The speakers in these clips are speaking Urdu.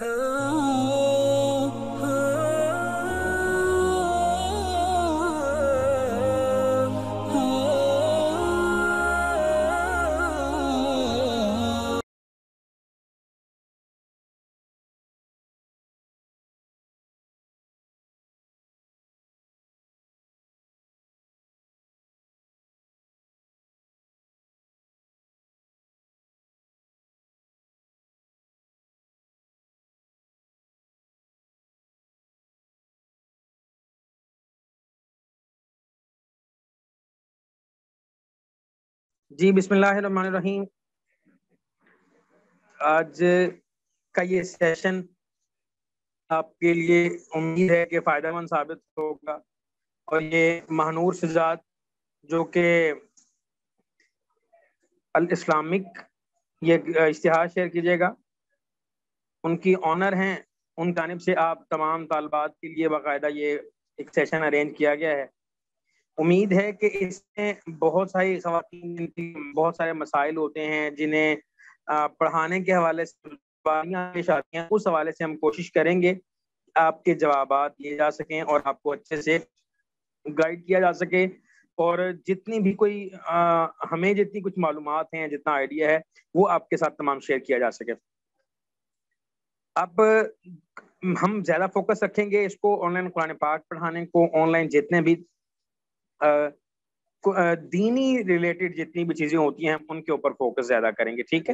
جی بسم اللہ الرحمن الرحیم. آج کا یہ سیشن آپ کے لیے امید ہے کہ فائدہ مند ثابت ہوگا، اور یہ مہنور شہزاد جو کہ الاسلامک یہ اشتہار شیئر کیجیے گا، ان کی آنر ہیں، ان جانب سے آپ تمام طالبات کے لیے باقاعدہ یہ ایک سیشن ارینج کیا گیا ہے. امید ہے کہ اس میں بہت ساری خواتین کی بہت سارے مسائل ہوتے ہیں جنہیں پڑھانے کے حوالے سے شادیاں، اس حوالے سے ہم کوشش کریں گے آپ کے جوابات دیے جا سکیں اور آپ کو اچھے سے گائیڈ کیا جا سکے، اور جتنی بھی کوئی ہمیں جتنی کچھ معلومات ہیں، جتنا آئیڈیا ہے، وہ آپ کے ساتھ تمام شیئر کیا جا سکے. اب ہم زیادہ فوکس رکھیں گے اس کو آن لائن قرآن پاک پڑھانے کو، آن لائن جتنے بھی دینی ریلیٹڈ جتنی بھی چیزیں ہوتی ہیں ان کے اوپر فوکس زیادہ کریں گے. ٹھیک ہے،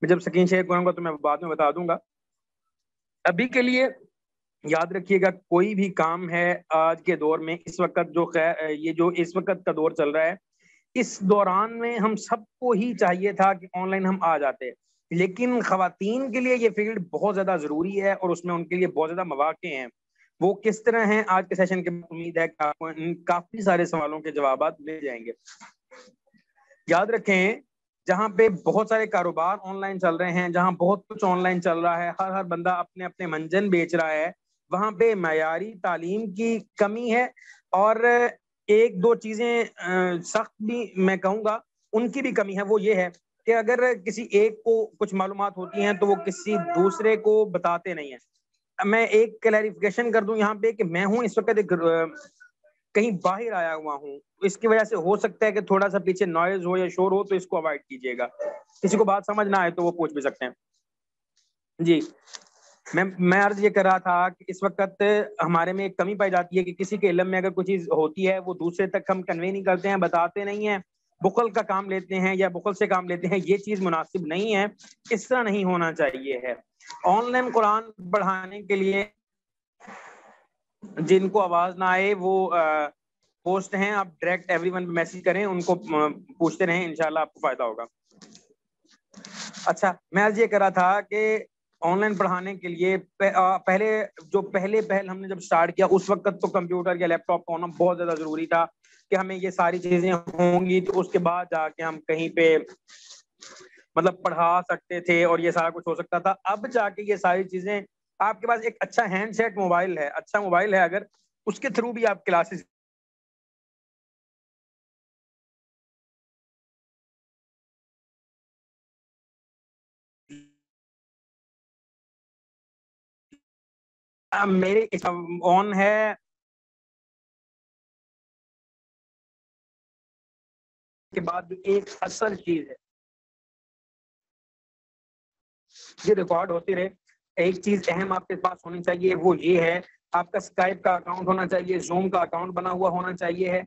میں جب سکرین شیئر کروں گا تو میں بعد میں بتا دوں گا. ابھی کے لیے یاد رکھیے گا، کوئی بھی کام ہے آج کے دور میں، اس وقت یہ جو اس وقت کا دور چل رہا ہے، اس دوران میں ہم سب کو ہی چاہیے تھا کہ آن لائن ہم آ جاتے، لیکن خواتین کے لیے یہ فیلڈ بہت زیادہ ضروری ہے اور اس میں ان کے لیے بہت زیادہ مواقع ہیں. وہ کس طرح ہیں آج کے سیشن کے امید ہے کہ آپ کو کافی سارے سوالوں کے جوابات مل جائیں گے. یاد رکھیں، جہاں پہ بہت سارے کاروبار آن لائن چل رہے ہیں، جہاں بہت کچھ آن لائن چل رہا ہے، ہر بندہ اپنے اپنے منجن بیچ رہا ہے، وہاں پہ معیاری تعلیم کی کمی ہے. اور ایک دو چیزیں سخت بھی میں کہوں گا ان کی بھی کمی ہے، وہ یہ ہے کہ اگر کسی ایک کو کچھ معلومات ہوتی ہیں تو وہ کسی دوسرے کو بتاتے نہیں ہیں. میں ایک کلیریفیکیشن کر دوں یہاں پہ کہ میں ہوں اس وقت کہیں باہر آیا ہوا ہوں، اس کی وجہ سے ہو سکتا ہے کہ تھوڑا سا پیچھے نوائز ہو یا شور ہو، تو اس کو اوائڈ کیجیے گا. کسی کو بات سمجھ نہ آئے تو وہ پوچھ بھی سکتے ہیں. جی میں عرض یہ کر رہا تھا کہ اس وقت ہمارے میں ایک کمی پائی جاتی ہے کہ کسی کے علم میں اگر کوئی چیز ہوتی ہے وہ دوسرے تک ہم کنوے نہیں کرتے ہیں، بتاتے نہیں ہیں، بخل کا کام لیتے ہیں یا بخل سے کام لیتے ہیں. یہ چیز مناسب نہیں ہے، اس طرح نہیں ہونا چاہیے ہے. آن لائن قرآن پڑھانے کے لیے جن کو آواز نہ آئے وہ پوسٹ ہیں، آپ ڈائریکٹ ایوری ون پہ میسج کریں، ان کو پوچھتے رہیں، انشاءاللہ آپ کو فائدہ ہوگا. اچھا، میں آج یہ کر رہا تھا کہ آن لائن پڑھانے کے لیے پہل ہم نے جب سٹارٹ کیا اس وقت تو کمپیوٹر یا لیپ ٹاپ کا ہونا بہت زیادہ ضروری تھا کہ ہمیں یہ ساری چیزیں ہوں گی تو اس کے بعد جا کے ہم کہیں پہ مطلب پڑھا سکتے تھے اور یہ سارا کچھ ہو سکتا تھا. اب جا کے یہ ساری چیزیں آپ کے پاس ایک اچھا ہینڈ سیٹ موبائل ہے، اچھا موبائل ہے، اگر اس کے تھرو بھی آپ کلاسز میرے آن ہے کے بعد بھی ایک اصل چیز ہے، یہ ریکارڈ ہوتی رہے. ایک چیز اہم آپ کے پاس ہونی چاہیے، وہ یہ ہے آپ کا اسکائپ کا اکاؤنٹ ہونا چاہیے، زوم کا اکاؤنٹ بنا ہوا ہونا چاہیے ہے،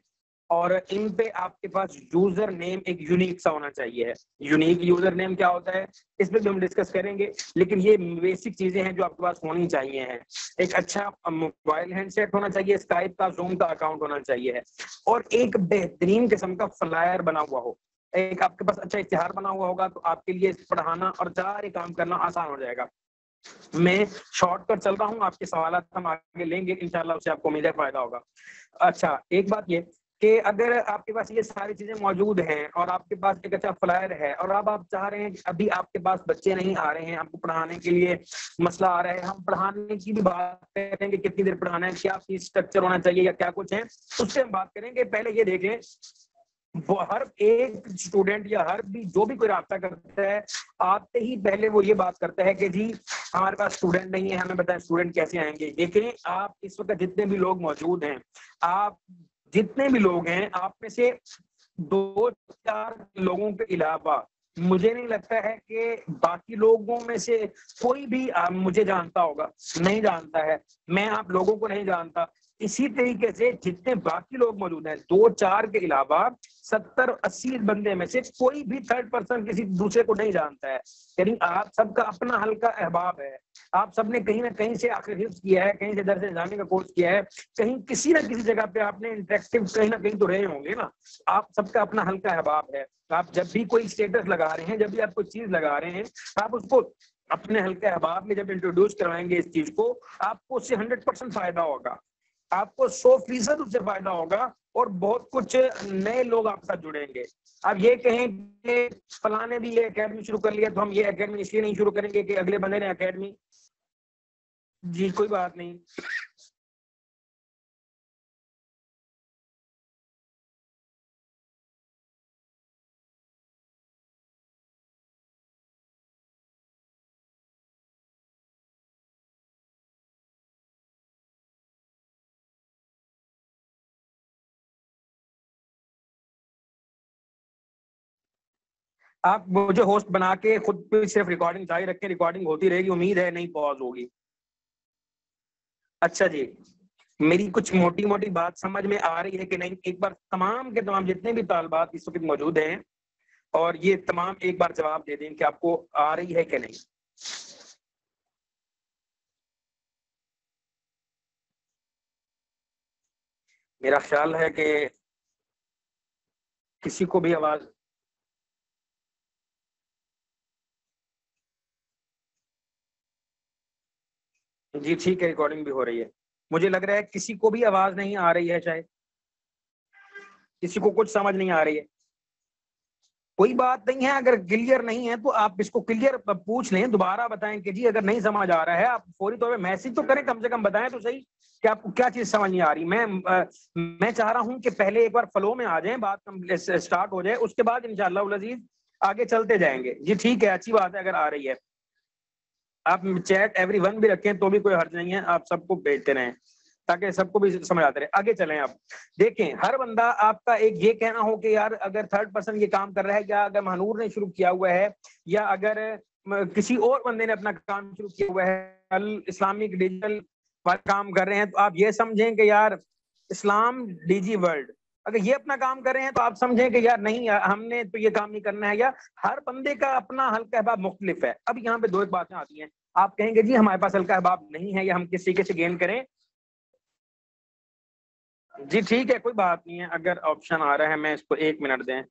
اور ان پہ آپ کے پاس یوزر نیم ایک یونیک سا ہونا چاہیے ہے. یونیک یوزر نیم کیا ہوتا ہے اس پہ بھی ہم ڈسکس کریں گے، لیکن یہ بیسک چیزیں ہیں جو آپ کے پاس ہونی چاہیے ہیں. ایک اچھا موبائل ہینڈ سیٹ ہونا چاہیے، اسکائپ کا زوم کا اکاؤنٹ ہونا چاہیے ہے، اور ایک بہترین قسم کا فلائر بنا ہوا ہو. ایک آپ کے پاس اچھا اشتہار بنا ہوا ہوگا تو آپ کے لیے پڑھانا اور سارے کام کرنا آسان ہو جائے گا. میں شارٹ کٹ چل رہا ہوں، آپ کے سوالات ہم آگے لیں گے انشاءاللہ، اس سے آپ کو امید ہے فائدہ ہوگا. اچھا، ایک بات یہ کہ اگر آپ کے پاس یہ ساری چیزیں موجود ہیں اور آپ کے پاس ایک اچھا فلائر ہے، اور اب آپ چاہ رہے ہیں کہ ابھی آپ کے پاس بچے نہیں آ رہے ہیں، آپ کو پڑھانے کے لیے مسئلہ آ رہا ہے، ہم پڑھانے کی بھی بات کریں گے، کتنی دیر پڑھانا ہے، کیا فیس اسٹرکچر ہونا چاہیے یا کیا کچھ ہے، اس سے ہم بات کریں گے. پہلے یہ دیکھ لیں ہر ایک اسٹوڈنٹ یا ہر بھی جو بھی کوئی رابطہ کرتا ہے آتے ہی پہلے وہ یہ بات کرتا ہے کہ جی ہمارے پاس اسٹوڈنٹ نہیں ہے, ہمیں بتائیں اسٹوڈنٹ کیسے آئیں گے. دیکھیں آپ اس وقت جتنے بھی لوگ موجود ہیں, آپ جتنے بھی لوگ ہیں, آپ میں سے 2-4 لوگوں کے علاوہ مجھے نہیں لگتا ہے کہ باقی لوگوں میں سے کوئی بھی مجھے جانتا ہوگا. نہیں جانتا ہے, میں آپ لوگوں کو نہیں جانتا. اسی طریقے سے جتنے باقی لوگ موجود ہیں 2-4 کے علاوہ 70-80 بندے میں سے کوئی بھی تھرڈ پرسن کسی دوسرے کو نہیں جانتا ہے. یعنی آپ سب کا اپنا ہلکا احباب ہے, آپ سب نے کہیں نہ کہیں سے آخر حفظ کیا ہے, کہیں سے درس نظامی کا کورس کیا ہے, کہیں کسی نہ کسی جگہ پہ آپ نے انٹریکٹیو کہیں نہ کہیں تو رہے ہوں گے نا. آپ سب کا اپنا ہلکا احباب ہے. آپ جب بھی کوئی اسٹیٹس لگا رہے ہیں, جب بھی آپ کوئی چیز لگا رہے ہیں, آپ اس کو اپنے ہلکے احباب میں جب انٹروڈیوس کروائیں گے اس چیز کو, آپ کو اس سے 100% فائدہ ہوگا, آپ کو 100% اس سے فائدہ ہوگا, اور بہت کچھ نئے لوگ آپ کے ساتھ جڑیں گے. اب یہ کہیں کہ فلاں نے بھی یہ اکیڈمی شروع کر لیا تو ہم یہ اکیڈمی اس لیے نہیں شروع کریں گے کہ اگلے بندے نے اکیڈمی. جی کوئی بات نہیں. آپ مجھے ہوسٹ بنا کے خود پہ صرف ریکارڈنگ جاری رکھیں, ریکارڈنگ ہوتی رہے گی, امید ہے نہیں پاز ہوگی. اچھا جی, میری کچھ موٹی موٹی بات سمجھ میں آ رہی ہے کہ نہیں؟ ایک بار تمام کے تمام جتنے بھی طالبات اس وقت موجود ہیں اور یہ تمام ایک بار جواب دے دیں کہ آپ کو آ رہی ہے کہ نہیں. میرا خیال ہے کہ کسی کو بھی آواز. جی ٹھیک ہے, ریکارڈنگ بھی ہو رہی ہے. مجھے لگ رہا ہے کسی کو بھی آواز نہیں آ رہی ہے, شاید کسی کو کچھ سمجھ نہیں آ رہی ہے. کوئی بات نہیں ہے, اگر کلیئر نہیں ہے تو آپ اس کو کلیئر پوچھ لیں, دوبارہ بتائیں کہ جی اگر نہیں سمجھ آ رہا ہے آپ فوری طور پہ میسج تو کریں, کم سے کم بتائیں تو صحیح کہ آپ کو کیا چیز سمجھ نہیں آ رہی. میں چاہ رہا ہوں کہ پہلے ایک بار فلو میں آ جائیں, بات اسٹارٹ ہو جائے, اس کے بعد انشاءاللہ العزیز آگے چلتے جائیں گے. جی ٹھیک ہے, اچھی بات ہے اگر آ رہی ہے. آپ چیٹ ایوری ون بھی رکھیں تو بھی کوئی حرج نہیں ہے, آپ سب کو بھیجتے رہیں تاکہ سب کو بھی سمجھ آتے رہے. آگے چلیں. آپ دیکھیں, ہر بندہ آپ کا ایک یہ کہنا ہو کہ یار اگر تھرڈ پرسن یہ کام کر رہا ہے, یا اگر مہنور نے شروع کیا ہوا ہے, یا اگر کسی اور بندے نے اپنا کام شروع کیا ہوا ہے, اسلامک ڈیجیٹل کام کر رہے ہیں, تو آپ یہ سمجھیں کہ یار اسلام ڈیجی ورلڈ اگر یہ اپنا کام کر رہے ہیں تو آپ سمجھیں کہ یار نہیں, ہم نے تو یہ کام نہیں کرنا ہے. یا ہر بندے کا اپنا حلقہ احباب مختلف ہے. اب یہاں پہ دو ایک باتیں آتی ہیں, آپ کہیں گے جی ہمارے پاس حلقہ احباب نہیں ہے, یا ہم کس طریقے سے گین کریں. جی ٹھیک ہے, کوئی بات نہیں ہے, اگر آپشن آ رہا ہے میں اس کو 1 منٹ دیں.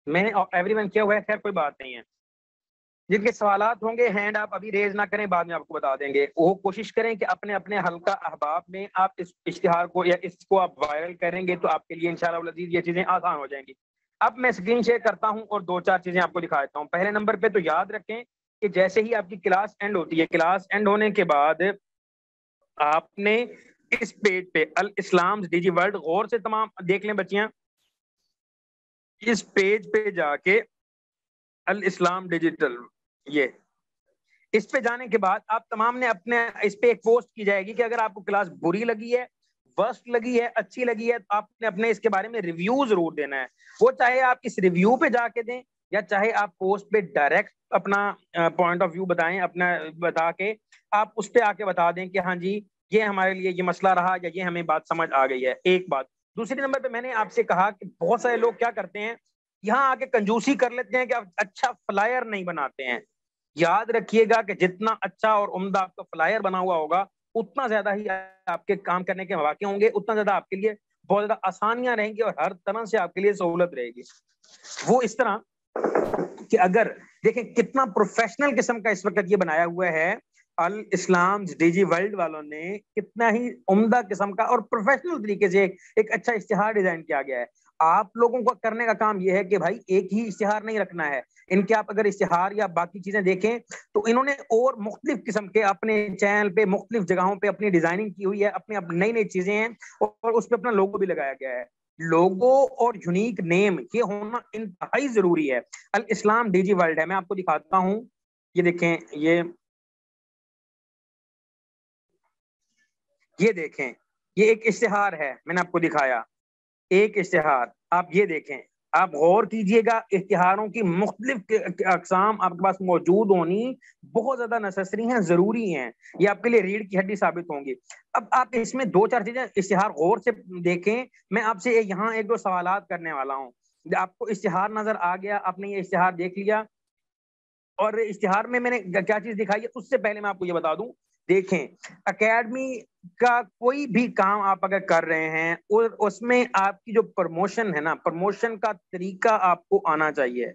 میں نے ایوری ون کیا ہوا ہے, خیر کوئی بات نہیں ہے. جن کے سوالات ہوں گے ہینڈ آپ ابھی ریز نہ کریں, بعد میں آپ کو بتا دیں گے. وہ کوشش کریں کہ اپنے اپنے حلقہ احباب میں آپ اس اشتہار کو یا اس کو آپ وائرل کریں گے, تو آپ کے لیے انشاءاللہ العزیز یہ چیزیں آسان ہو جائیں گی. اب میں اسکرین شیئر کرتا ہوں اور 2-4 چیزیں آپ کو دکھا دیتا ہوں. پہلے نمبر پہ تو یاد رکھیں کہ جیسے ہی آپ کی کلاس اینڈ ہوتی ہے, کلاس اینڈ ہونے کے بعد آپ نے اس پیج پہ الاسلام ڈیجی ورلڈ, غور سے تمام دیکھ لیں بچیاں, اس پیج پہ جا کے الاسلام ڈیجیٹل, یہ اس پہ جانے کے بعد آپ تمام نے اپنے اس پہ ایک پوسٹ کی جائے گی کہ اگر آپ کو کلاس بری لگی ہے, ورسٹ لگی ہے, اچھی لگی ہے, تو آپ نے اپنے اس کے بارے میں ریویو ضرور دینا ہے. وہ چاہے آپ اس ریویو پہ جا کے دیں, یا چاہے آپ پوسٹ پہ ڈائریکٹ اپنا پوائنٹ آف ویو بتائیں, اپنا بتا کے آپ اس پہ آ کے بتا دیں کہ ہاں جی یہ ہمارے لیے یہ مسئلہ رہا, یا یہ ہمیں بات سمجھ آ گئی ہے. ایک بات. دوسری نمبر پہ میں نے آپ سے کہا کہ بہت سارے لوگ کیا کرتے ہیں, یہاں آ کے کنجوسی کر لیتے ہیں کہ آپ اچھا فلائر نہیں بناتے ہیں. یاد رکھیے گا کہ جتنا اچھا اور عمدہ آپ کا فلائر بنا ہوا ہوگا, اتنا زیادہ ہی آپ کے کام کرنے کے مواقع ہوں گے, اتنا زیادہ آپ کے لیے بہت زیادہ آسانیاں رہیں گی, اور ہر طرح سے آپ کے لیے سہولت رہے گی. وہ اس طرح کہ اگر دیکھیں کتنا پروفیشنل قسم کا اس وقت یہ بنایا ہوا ہے, الاسلام ڈیجی ورلڈ والوں نے کتنا ہی عمدہ قسم کا اور پروفیشنل طریقے سے ایک اچھا اشتہار ڈیزائن کیا گیا ہے. آپ لوگوں کو کرنے کا کام یہ ہے کہ بھائی ایک ہی اشتہار نہیں رکھنا ہے. ان کے آپ اگر اشتہار یا باقی چیزیں دیکھیں تو انہوں نے اور مختلف قسم کے اپنے چینل پہ مختلف جگہوں پہ اپنی ڈیزائننگ کی ہوئی ہے, اپنی نئی نئی چیزیں ہیں, اور اس پہ اپنا لوگو بھی لگایا گیا ہے. لوگو اور یونیک نیم یہ ہونا انتہائی ضروری ہے. الاسلام ڈی جی ورلڈ ہے, میں آپ کو دکھاتا ہوں, یہ دیکھیں, یہ دیکھیں, یہ ایک اشتہار ہے, میں نے آپ کو دکھایا ایک اشتہار. آپ یہ دیکھیں, آپ غور کیجئے گا, اشتہاروں کی مختلف اقسام آپ کے پاس موجود ہونی بہت زیادہ نیسیسری ہیں, ضروری ہیں, یہ آپ کے لیے ریڑھ کی ہڈی ثابت ہوں گی. اب آپ اس میں دو چار چیزیں اشتہار غور سے دیکھیں. میں آپ سے یہاں ایک دو سوالات کرنے والا ہوں. آپ کو اشتہار نظر آ گیا, آپ نے یہ اشتہار دیکھ لیا, اور اشتہار میں نے کیا چیز دکھائی ہے اس سے پہلے میں آپ کو یہ بتا دوں. دیکھیں, اکیڈمی کا کوئی بھی کام آپ اگر کر رہے ہیں اور اس میں آپ کی جو پروموشن ہے نا, پروموشن کا طریقہ آپ کو آنا چاہیے.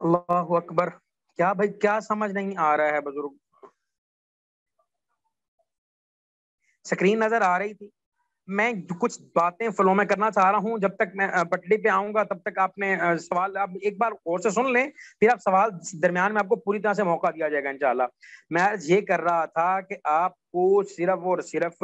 اللہ اکبر, کیا بھائی کیا سمجھ نہیں آ رہا ہے بزرگ؟ سکرین نظر آ رہی تھی؟ میں کچھ باتیں فلو میں کرنا چاہ رہا ہوں, جب تک میں پٹڑی پہ آؤں گا تب تک آپ نے سوال آپ ایک بار اور سے سن لیں, پھر آپ سوال درمیان میں آپ کو پوری طرح سے موقع دیا جائے گا انشاءاللہ. میں یہ کر رہا تھا کہ آپ کو صرف اور صرف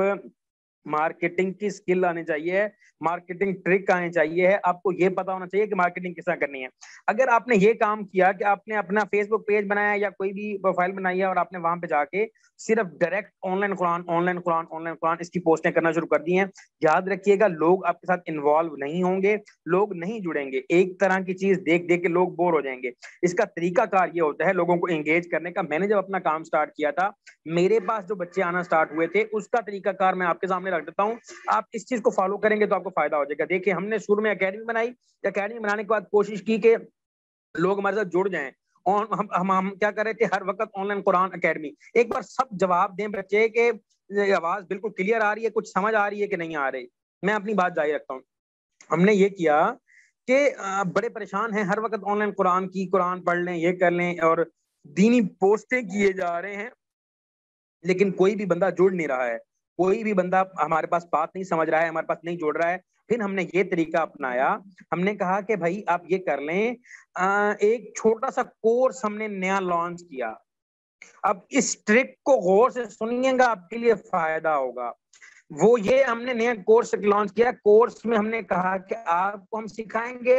مارکیٹنگ کی سکل آنی چاہیے, مارکیٹنگ ٹرک آنی چاہیے, آپ کو یہ پتا ہونا چاہیے کہ مارکیٹنگ کس طرح کرنی ہے. اگر آپ نے یہ کام کیا کہ آپ نے اپنا فیس بک پیج بنایا یا کوئی بھی پروفائل بنائی ہے اور آپ نے وہاں پہ جا کے صرف ڈائریکٹ آن لائن قرآن آن لائن قرآن آن لائن قرآن اس کی پوسٹیں کرنا شروع کر دی ہیں, یاد رکھیے گا لوگ آپ کے ساتھ انوالو نہیں ہوں گے, لوگ نہیں جڑیں گے. ایک طرح کی چیز دیکھ دیکھ کے لوگ بور ہو جائیں گے. اس کا طریقہ کار یہ ہوتا ہے لوگوں کو انگیج کرنے کا. میں نے جب اپنا کام سٹارٹ کیا تھا, میرے پاس جو بچے آنا سٹارٹ ہوئے تھے, اس کا طریقہ کار میں آپ کے سامنے رکھ دیتا ہوں. آپ اس چیز کو فالو کریں گے تو آپ کو فائدہ ہو جائے گا. دیکھیں, ہم نے شروع میں اکیڈمی بنائی, اکیڈمی بنانے کے بعد کوشش کی کہ لوگ ہمارے ساتھ جڑ جائیں, اور ہم کیا کر رہے تھے, ہر وقت آن لائن قرآن اکیڈمی. ایک بار سب جواب دیں بچے کہ آواز بالکل کلیئر آ رہی ہے, کچھ سمجھ آ رہی ہے کہ نہیں آ رہی. میں اپنی بات جاری رکھتا ہوں. ہم نے یہ کیا کہ بڑے پریشان ہیں, ہر وقت آن لائن قرآن کی, قرآن پڑھ لیں, یہ کر لیں, اور دینی پوسٹیں کیے جا رہے ہیں, لیکن کوئی بھی بندہ جڑ نہیں رہا ہے, کوئی بھی بندہ ہمارے پاس بات نہیں سمجھ رہا ہے, ہمارے پاس نہیں جوڑ رہا ہے. پھر ہم نے یہ طریقہ اپنایا, ہم نے کہا کہ بھائی آپ یہ کر لیں, ایک چھوٹا سا کورس ہم نے نیا لانچ کیا. اب اس ٹرک کو غور سے سنیے گا, آپ کے لیے فائدہ ہوگا. وہ یہ ہم نے نیا کورس لانچ کیا. کورس میں ہم نے کہا کہ آپ کو ہم سکھائیں گے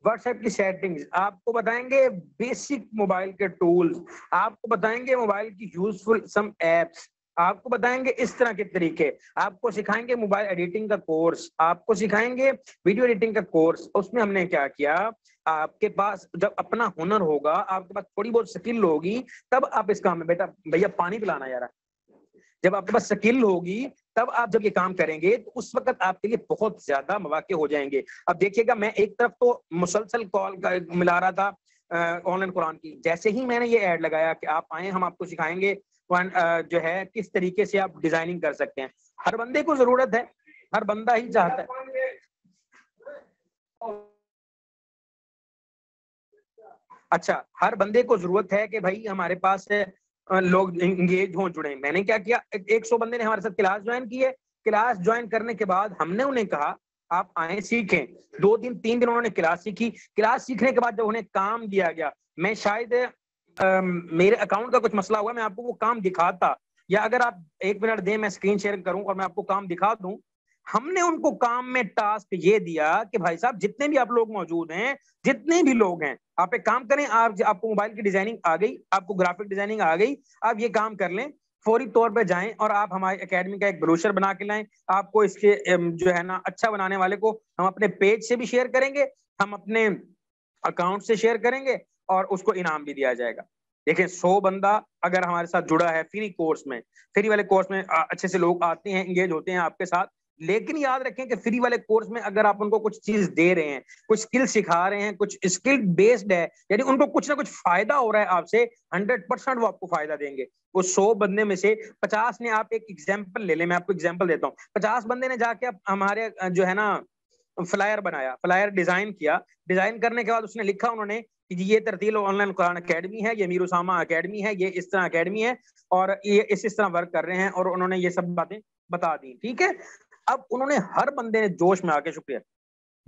واٹس ایپ کی سیٹنگز, آپ کو بتائیں گے بیسک موبائل کے ٹولز, آپ کو بتائیں گے موبائل کی یوزفل سم ایپس, آپ کو بتائیں گے اس طرح کے طریقے, آپ کو سکھائیں گے موبائل ایڈیٹنگ کا کورس, آپ کو سکھائیں گے ویڈیو ایڈیٹنگ کا کورس. اس میں ہم نے کیا کیا, آپ کے پاس جب اپنا ہنر ہوگا, آپ کے پاس تھوڑی بہت سکل ہوگی, تب آپ اس کام میں, بیٹا بھیا پانی پلانا یار, جب آپ کے پاس سکل ہوگی تب آپ جب یہ کام کریں گے تو اس وقت آپ کے لیے بہت زیادہ مواقع ہو جائیں گے. اب دیکھیے گا, میں ایک طرف تو مسلسل کال ملا رہا تھا آن لائن قرآن کی, جیسے ہی میں نے یہ ایڈ لگایا کہ آپ آئیں, ہم آپ کو سکھائیں گے جو ہے کس طریقے سے آپ ڈیزائننگ کر سکتے ہیں. ہر بندے کو ضرورت ہے, ہر بندہ ہی چاہتا ہے. اچھا, ہر بندے کو ضرورت ہے کہ بھائی ہمارے پاس لوگ انگیج ہوں, جڑیں. میں نے کیا کیا, 100 بندے نے ہمارے ساتھ کلاس جوائن کی ہے. کلاس جوائن کرنے کے بعد ہم نے انہیں کہا آپ آئیں سیکھیں. 2 دن 3 دن انہوں نے کلاس سیکھی. کلاس سیکھنے کے بعد جب انہیں کام دیا گیا, میں شاید میرے اکاؤنٹ کا کچھ مسئلہ ہوا, میں آپ کو وہ کام دکھاتا, یا اگر آپ 1 منٹ دیں میں اسکرین شیئر کروں اور میں آپ کو کام دکھا دوں. ہم نے ان کو کام میں ٹاسک یہ دیا کہ بھائی صاحب جتنے بھی آپ لوگ موجود ہیں, جتنے بھی لوگ ہیں, آپ ایک کام کریں, آپ کو موبائل کی ڈیزائننگ آ گئی, آپ کو گرافک ڈیزائننگ آ گئی, آپ یہ کام کر لیں, فوری طور پہ جائیں اور آپ ہماری اکیڈمی کا ایک بروشر بنا کے لائیں. آپ کو اس کے جو ہے نا اچھا بنانے والے کو ہم اپنے پیج سے بھی شیئر کریں گے, ہم اپنے اکاؤنٹ سے شیئر کریں گے, اور اس کو انعام بھی دیا جائے گا. دیکھیں 100 بندہ اگر ہمارے ساتھ جڑا ہے فری کورس میں, فری والے کورس میں اچھے سے لوگ آتے ہیں, انگیج ہوتے ہیں آپ کے ساتھ. لیکن یاد رکھیں کہ فری والے کورس میں اگر آپ ان کو کچھ چیز دے رہے ہیں, کچھ اسکل سکھا رہے ہیں, کچھ اسکل بیسڈ ہے, یعنی ان کو کچھ نہ کچھ فائدہ ہو رہا ہے آپ سے, 100% وہ آپ کو فائدہ دیں گے. وہ 100 بندے میں سے 50 نے, آپ ایک ایگزامپل لے لیں, میں آپ کو ایگزامپل دیتا ہوں, 50 بندے نے جا کے ہمارے جو ہے نا فلائر بنایا, فلائر ڈیزائن کیا. ڈیزائن کرنے کے بعد اس نے لکھا انہوں نے کہ یہ ترتیل آن لائن قرآن اکیڈمی ہے, یہ میر اسامہ اکیڈمی ہے, یہ اس طرح اکیڈمی ہے, اور یہ اس طرح ورک کر رہے ہیں, اور انہوں نے یہ سب باتیں بتا دی. ٹھیک ہے, اب انہوں نے ہر بندے نے جوش میں آ کے, شکریہ,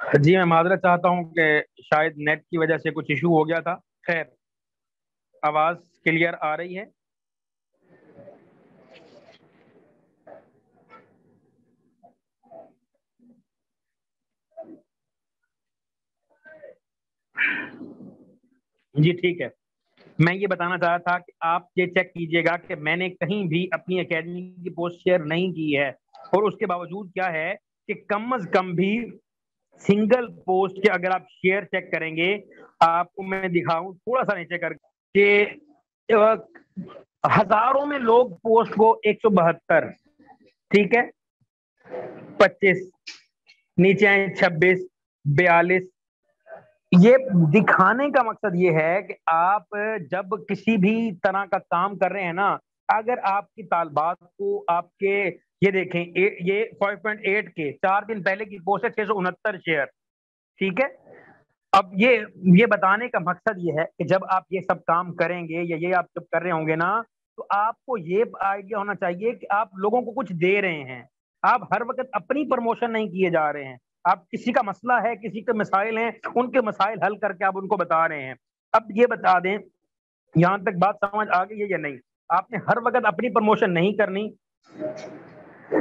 جی میں معذرت چاہتا ہوں کہ شاید نیٹ کی وجہ سے کچھ ایشو ہو گیا تھا. خیر آواز کلیئر آ رہی ہے؟ جی ٹھیک ہے. میں یہ بتانا چاہ رہا تھا کہ آپ یہ چیک کیجئے گا کہ میں نے کہیں بھی اپنی اکیڈمی کی پوسٹ شیئر نہیں کی ہے, اور اس کے باوجود کیا ہے کہ کم از کم بھی سنگل پوسٹ کے اگر آپ شیئر چیک کریں گے, آپ کو میں دکھاؤں تھوڑا سا نیچے کر کے, ہزاروں میں لوگ پوسٹ کو 172, ٹھیک ہے, 25, نیچے آئے 26, 42. یہ دکھانے کا مقصد یہ ہے کہ آپ جب کسی بھی طرح کا کام کر رہے ہیں نا, اگر آپ کی طالبات کو آپ کے یہ دیکھیں یہ 5.8 کے 4 دن پہلے کی پوسٹ ہے 669 شیئر, ٹھیک ہے. اب یہ بتانے کا مقصد یہ ہے کہ جب آپ یہ سب کام کریں گے یا یہ آپ جب کر رہے ہوں گے نا, تو آپ کو یہ آئیڈیا ہونا چاہیے کہ آپ لوگوں کو کچھ دے رہے ہیں. آپ ہر وقت اپنی پروموشن نہیں کیے جا رہے ہیں, آپ کسی کا مسئلہ ہے, کسی کے مسائل ہیں, ان کے مسائل حل کر کے آپ ان کو بتا رہے ہیں. اب یہ بتا دیں یہاں تک بات سمجھ آ گئی ہے یا نہیں؟ آپ نے ہر وقت اپنی پروموشن نہیں کرنی.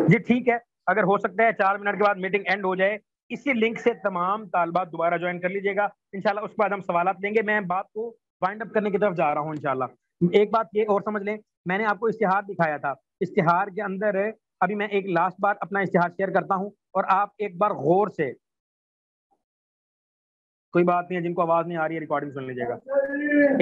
جی ٹھیک ہے, اگر ہو سکتا ہے 4 منٹ کے بعد میٹنگ اینڈ ہو جائے, اسی لنک سے تمام طالبات دوبارہ جوائن کر لیجیے گا انشاءاللہ. اس کے بعد ہم سوالات لیں گے. میں بات کو وائنڈ اپ کرنے کی طرف جا رہا ہوں انشاءاللہ. ایک بات یہ اور سمجھ لیں, میں نے آپ کو اشتہار دکھایا تھا, اشتہار کے اندر ابھی میں ایک لاسٹ بار اپنا اشتہار شیئر کرتا ہوں, اور آپ ایک بار غور سے, کوئی بات نہیں ہے, جن کو آواز نہیں آ رہی ہے ریکارڈنگ سن لیجیے گا,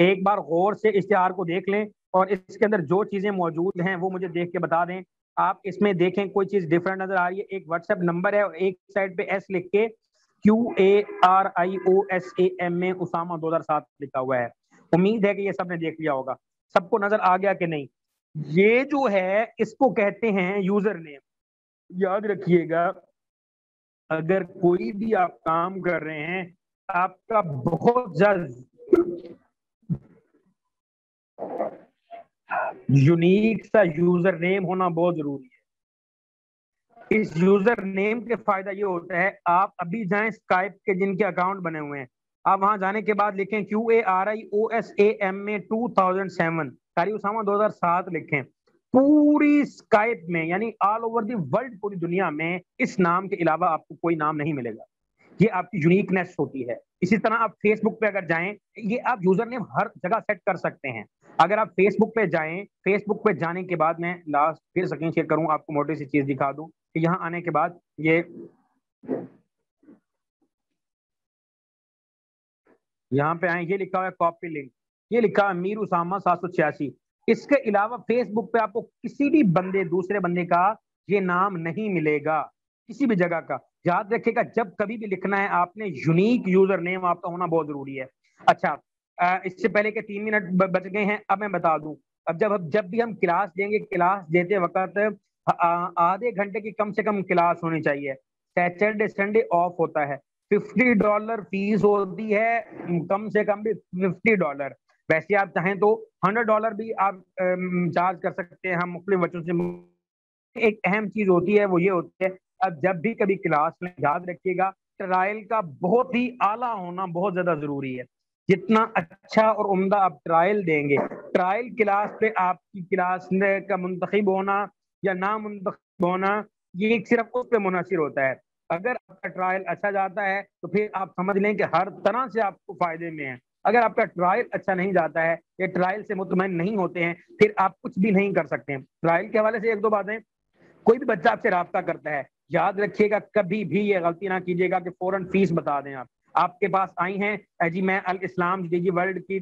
ایک بار غور سے اشتہار کو دیکھ لیں, اور اس کے اندر جو چیزیں موجود ہیں وہ مجھے دیکھ کے بتا دیں. آپ اس میں دیکھیں کوئی چیز ڈفرنٹ نظر آ رہی ہے؟ ایک واٹس ایپ نمبر ہے, اور ایک سائڈ پہ ایس لکھ کے QARIOSAM میں اسامہ 2007 لکھا ہوا ہے. امید ہے کہ یہ سب نے دیکھ لیا ہوگا. سب کو نظر آ گیا کہ نہیں؟ یہ جو ہے اس کو کہتے ہیں یوزر نیم. یاد رکھیے گا, اگر کوئی بھی آپ کام کر رہے ہیں, آپ کا بہت زیادہ یونیک سا یوزر نیم ہونا بہت ضروری ہے. اس یوزر نیم کے فائدہ یہ ہوتا ہے, آپ ابھی جائیں اسکائپ کے جن کے اکاؤنٹ بنے ہوئے ہیں, آپ وہاں جانے کے بعد لکھیں QARIOSAM میں 2007, قاری اسامہ 2007 لکھیں. پوری اسکائپ میں یعنی آل اوور دی ورلڈ, پوری دنیا میں اس نام کے علاوہ آپ کو کوئی نام نہیں ملے گا. یہ آپ کی یونیکنیس ہوتی ہے. اسی طرح آپ فیس بک پہ اگر جائیں, یہ آپ یوزر نیم ہر جگہ سیٹ کر سکتے ہیں. اگر آپ فیس بک پہ جائیں, فیس بک پہ جانے کے بعد میں لاسٹ پھر سکرین شیئر کروں, آپ کو موٹی سی چیز دکھا دوں کہ یہاں آنے کے بعد یہاں پہ آئیں, یہ لکھا ہوا ہے کاپی لنک, یہ لکھا ہے امیر اسامہ 786. اس کے علاوہ فیس بک پہ آپ کو کسی بھی بندے دوسرے بندے کا یہ نام نہیں ملے گا, کسی بھی جگہ کا. یاد رکھے گا جب کبھی بھی لکھنا ہے آپ نے, یونیک یوزر نیم آپ کا ہونا بہت ضروری ہے. اچھا اس سے پہلے کہ 3 منٹ بچ گئے ہیں, اب میں بتا دوں, اب جب بھی ہم کلاس دیں گے, کلاس دیتے وقت آدھے گھنٹے کی کم سے کم کلاس ہونی چاہیے. سیٹرڈے سنڈے آف ہوتا ہے. $50 فیس ہوتی ہے, کم سے کم بھی $50. ویسے آپ چاہیں تو $100 بھی آپ چارج کر سکتے ہیں. ہم مختلف بچوں سے, ایک اہم چیز ہوتی ہے وہ یہ ہوتی ہے, اب جب بھی کبھی کلاس میں یاد رکھیے گا ٹرائل کا بہت ہی اعلیٰ ہونا بہت زیادہ ضروری ہے. جتنا اچھا اور عمدہ آپ ٹرائل دیں گے, ٹرائل کلاس پہ آپ کی کلاس کا منتخب ہونا یا نامنتخب ہونا, یہ صرف اس پہ منحصر ہوتا ہے. اگر آپ کا ٹرائل اچھا جاتا ہے تو پھر آپ سمجھ لیں کہ ہر طرح سے آپ کو فائدے میں ہیں. اگر آپ کا ٹرائل اچھا نہیں جاتا ہے یا ٹرائل سے مطمئن نہیں ہوتے ہیں, پھر آپ کچھ بھی نہیں کر سکتے ہیں. ٹرائل کے حوالے سے 1-2 باتیں, کوئی بھی بچہ آپ سے رابطہ کرتا ہے, یاد رکھیے گا کبھی بھی یہ غلطی نہ کیجیے گا کہ فوراً فیس بتا دیں. آپ کے پاس آئی ہیں, جی میں الاسلام جی ورلڈ کی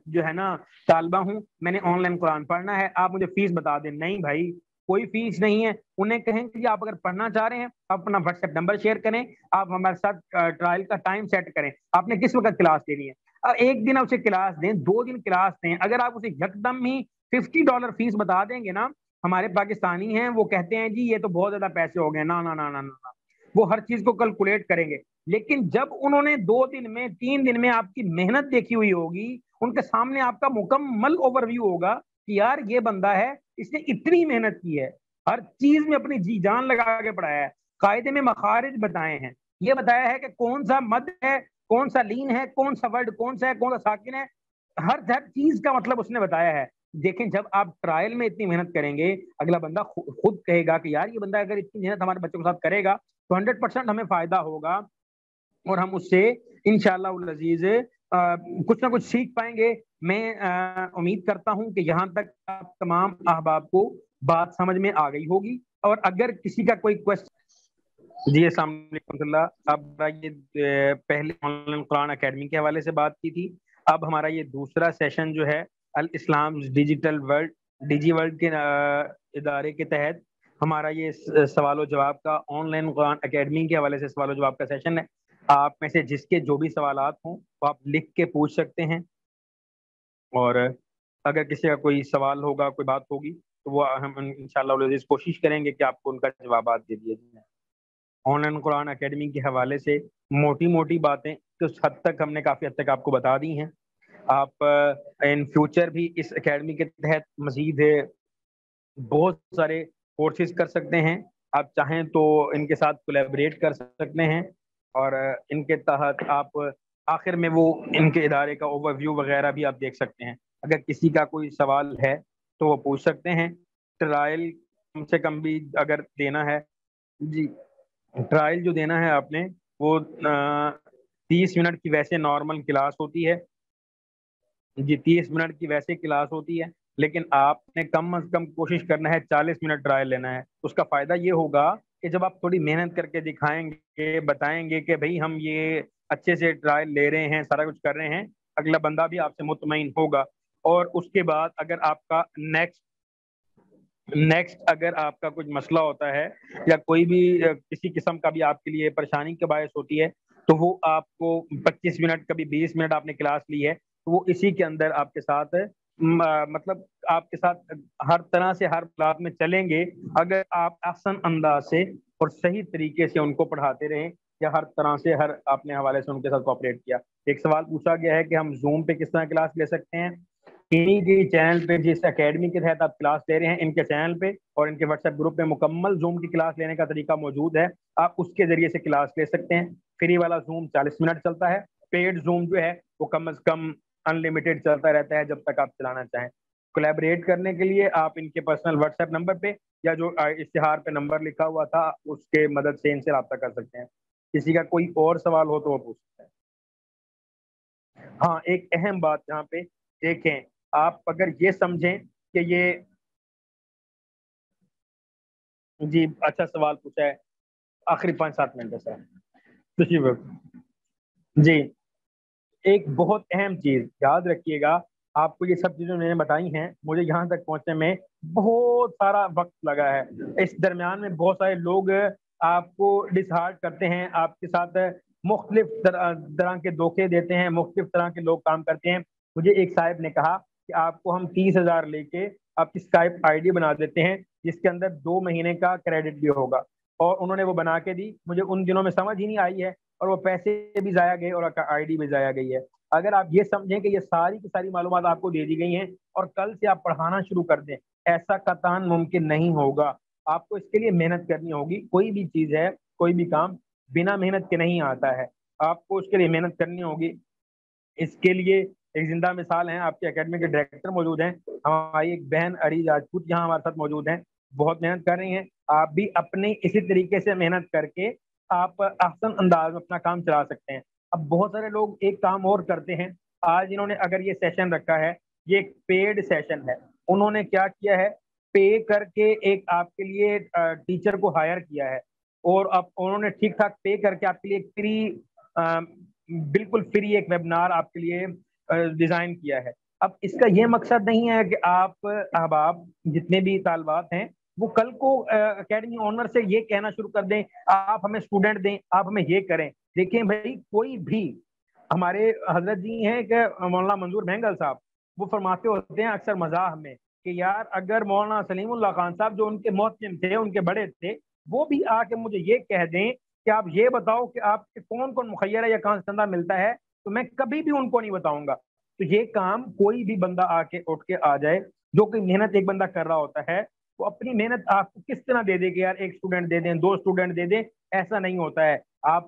جو ہے نا طالبہ ہوں, میں نے آن لائن قرآن پڑھنا ہے, آپ مجھے فیس بتا دیں. نہیں بھائی, کوئی فیس نہیں ہے. انہیں کہیں کہ آپ اگر پڑھنا چاہ رہے ہیں آپ اپنا واٹس ایپ نمبر شیئر کریں, آپ ہمارے ساتھ ٹرائل کا ٹائم سیٹ کریں, آپ نے کس وقت کلاس لینی ہے. ایک دن اسے کلاس دیں, 2 دن کلاس دیں, اگر آپ اسے یکدم ہی $50 فیس بتا دیں گے نا, ہمارے پاکستانی ہیں وہ کہتے ہیں جی یہ تو بہت زیادہ پیسے ہو گئے. نا, وہ ہر چیز کو کیلکولیٹ کریں گے. لیکن جب انہوں نے 2 دن میں 3 دن میں آپ کی محنت دیکھی ہوئی ہوگی, ان کے سامنے آپ کا مکمل اوور ویو ہوگا کہ یار یہ بندہ ہے, اس نے اتنی محنت کی ہے, ہر چیز میں اپنی جی جان لگا کے پڑھایا ہے, قاعدے میں مخارج بتائے ہیں, یہ بتایا ہے کہ کون سا مد ہے، کون سا لین ہے، کون سا ورڈ کون سا ہے، کون سا ساکن ہے، ہر چیز کا مطلب اس نے بتایا ہے. دیکھیں جب آپ ٹرائل میں اتنی محنت کریں گے، اگلا بندہ خود کہے گا کہ یار یہ بندہ اگر اتنی محنت ہمارے بچوں کے ساتھ کرے گا تو 100% ہمیں فائدہ ہوگا، اور ہم اس سے انشاءاللہ العزیز کچھ نہ کچھ سیکھ پائیں گے. میں امید کرتا ہوں کہ یہاں تک آپ تمام احباب کو بات سمجھ میں آ گئی ہوگی. اور اگر کسی کا کوئی کوشچن. جی السلام علیکم ورحمۃ اللہ. اب یہ پہلے آن لائن قرآن اکیڈمی کے حوالے سے بات کی تھی، اب ہمارا یہ دوسرا سیشن جو ہے الاسلام ڈیجیٹل ورلڈ، ڈیجی ورلڈ کے ادارے کے تحت ہمارا یہ سوال و جواب کا آن لائن قرآن اکیڈمی کے حوالے سے سوال و جواب کا سیشن ہے. آپ میں سے جس کے جو بھی سوالات ہوں وہ آپ لکھ کے پوچھ سکتے ہیں، اور اگر کسی کا کوئی سوال ہوگا، کوئی بات ہوگی تو وہ ہم انشاءاللہ العزیز کوشش کریں گے کہ آپ کو ان کا جوابات دے دیے جائیں. آن لائن قرآن اکیڈمی کے حوالے سے موٹی موٹی باتیں کچھ حد تک ہم نے کافی حد تک آپ کو بتا دی ہیں. آپ ان فیوچر بھی اس اکیڈمی کے تحت مزید بہت سارے کورسز کر سکتے ہیں. آپ چاہیں تو ان کے ساتھ کولیبریٹ کر سکتے ہیں، اور ان کے تحت آپ آخر میں وہ ان کے ادارے کا اوور ویو وغیرہ بھی آپ دیکھ سکتے ہیں. اگر کسی کا کوئی سوال ہے تو وہ پوچھ سکتے ہیں. ٹرائل کم سے کم بھی اگر دینا ہے، جی ٹرائل جو دینا ہے آپ نے وہ 30 منٹ کی ویسے نارمل کلاس ہوتی ہے، جی 30 منٹ کی ویسے کلاس ہوتی ہے، لیکن آپ نے کم از کم کوشش کرنا ہے 40 منٹ ٹرائل لینا ہے. اس کا فائدہ یہ ہوگا کہ جب آپ تھوڑی محنت کر کے دکھائیں گے، بتائیں گے کہ بھائی ہم یہ اچھے سے ٹرائل لے رہے ہیں، سارا کچھ کر رہے ہیں، اگلا بندہ بھی آپ سے مطمئن ہوگا. اور اس کے بعد اگر آپ کا نیکسٹ اگر آپ کا کچھ مسئلہ ہوتا ہے یا کوئی بھی کسی قسم کا بھی آپ کے لیے پریشانی کا باعث ہوتی ہے، تو وہ آپ کو 25 منٹ کبھی 20 منٹ آپ نے کلاس لی ہے تو وہ اسی کے اندر آپ کے ساتھ مطلب آپ کے ساتھ ہر طرح سے ہر کلاس میں چلیں گے اگر آپ آسان انداز سے اور صحیح طریقے سے ان کو پڑھاتے رہیں، یا ہر طرح سے ہر اپنے حوالے سے ان کے ساتھ کوآپریٹ کیا. ایک سوال پوچھا گیا ہے کہ ہم زوم پہ کس طرح کلاس لے سکتے ہیں. انہی کے چینل پہ جس اکیڈمی کے تحت آپ کلاس لے رہے ہیں، ان کے چینل پہ اور ان کے واٹس ایپ گروپ میں مکمل زوم کی کلاس لینے کا طریقہ موجود ہے. آپ اس کے ذریعے سے کلاس لے سکتے ہیں. فری والا زوم 40 منٹ چلتا ہے، پیڈ زوم جو ہے وہ کم از کم ان لمیٹڈ چلتا رہتا ہے جب تک آپ چلانا چاہیں. کولیبریٹ کرنے کے لیے آپ ان کے پرسنل واٹس ایپ نمبر پہ یا جو اشتہار پہ نمبر لکھا ہوا تھا اس کے مدد سے ان سے رابطہ کر سکتے ہیں. کسی کا کوئی اور سوال ہو تو وہ پوچھ سکتے ہیں. ہاں ایک اہم بات یہاں پہ دیکھیں، آپ اگر یہ سمجھیں کہ یہ جی اچھا سوال پوچھا ہے، آخری 5-7 منٹ ہے سر. جی ایک بہت اہم چیز یاد رکھیے گا، آپ کو یہ سب چیزیں میں نے بتائی ہیں، مجھے یہاں تک پہنچنے میں بہت سارا وقت لگا ہے. اس درمیان میں بہت سارے لوگ آپ کو ڈس ہارٹ کرتے ہیں، آپ کے ساتھ مختلف طرح کے دھوکے دیتے ہیں، مختلف طرح کے لوگ کام کرتے ہیں. مجھے ایک صاحب نے کہا کہ آپ کو ہم 30,000 لے کے آپ کی اسکائپ آئی ڈی بنا دیتے ہیں جس کے اندر 2 مہینے کا کریڈٹ بھی ہوگا، اور انہوں نے وہ بنا کے دی. مجھے ان دنوں میں سمجھ ہی نہیں آئی ہے، اور وہ پیسے بھی ضائع گئے اور آئی ڈی بھی ضائع گئی ہے. اگر آپ یہ سمجھیں کہ یہ ساری کی ساری معلومات آپ کو دے دی گئی ہیں اور کل سے آپ پڑھانا شروع کر دیں، ایسا قطعاً ممکن نہیں ہوگا. آپ کو اس کے لیے محنت کرنی ہوگی. کوئی بھی چیز ہے، کوئی بھی کام بنا محنت کے نہیں آتا ہے. آپ کو اس کے لیے محنت کرنی ہوگی. اس کے لیے ایک زندہ مثال ہیں، آپ کے اکیڈمی کے ڈائریکٹر موجود ہیں، ہماری ایک بہن اری راجپوت یہاں ہمارے ساتھ موجود ہیں، بہت محنت کر رہی ہیں. آپ بھی اپنے اسی طریقے سے محنت کر کے آپ احسن انداز میں اپنا کام چلا سکتے ہیں. اب بہت سارے لوگ ایک کام اور کرتے ہیں. آج انہوں نے اگر یہ سیشن رکھا ہے، یہ ایک پیڈ سیشن ہے، انہوں نے کیا کیا ہے، پے کر کے ایک آپ کے لیے ٹیچر کو ہائر کیا ہے، اور اب انہوں نے ٹھیک ٹھاک پے کر کے آپ کے لیے ایک فری، بالکل فری ایک ویبنار آپ کے لیے ڈیزائن کیا ہے. اب اس کا یہ مقصد نہیں ہے کہ آپ احباب جتنے بھی طالبات ہیں وہ کل کو اکیڈمی اونر سے یہ کہنا شروع کر دیں آپ ہمیں اسٹوڈنٹ دیں، آپ ہمیں یہ کریں. دیکھیں بھائی، کوئی بھی ہمارے حضرت جی ہیں کہ مولانا منظور بہنگل صاحب، وہ فرماتے ہوتے ہیں اکثر مزاح میں کہ یار اگر مولانا سلیم اللہ خان صاحب جو ان کے محترم تھے، ان کے بڑے تھے، وہ بھی آ کے مجھے یہ کہہ دیں کہ آپ یہ بتاؤ کہ آپ کے کون کون مخیر ہے یا کہاں سے چندہ ملتا ہے، تو میں کبھی بھی ان کو نہیں بتاؤں گا. تو یہ کام کوئی بھی بندہ آ کے اٹھ کے آ جائے، جو کہ محنت ایک بندہ کر رہا ہوتا ہے، وہ اپنی محنت آپ کو کس طرح دے دے کہ یار ایک اسٹوڈنٹ دے دیں، 2 اسٹوڈنٹ دے دیں، ایسا نہیں ہوتا ہے. آپ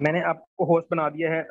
میں نے آپ کو ہوسٹ بنا دیا ہے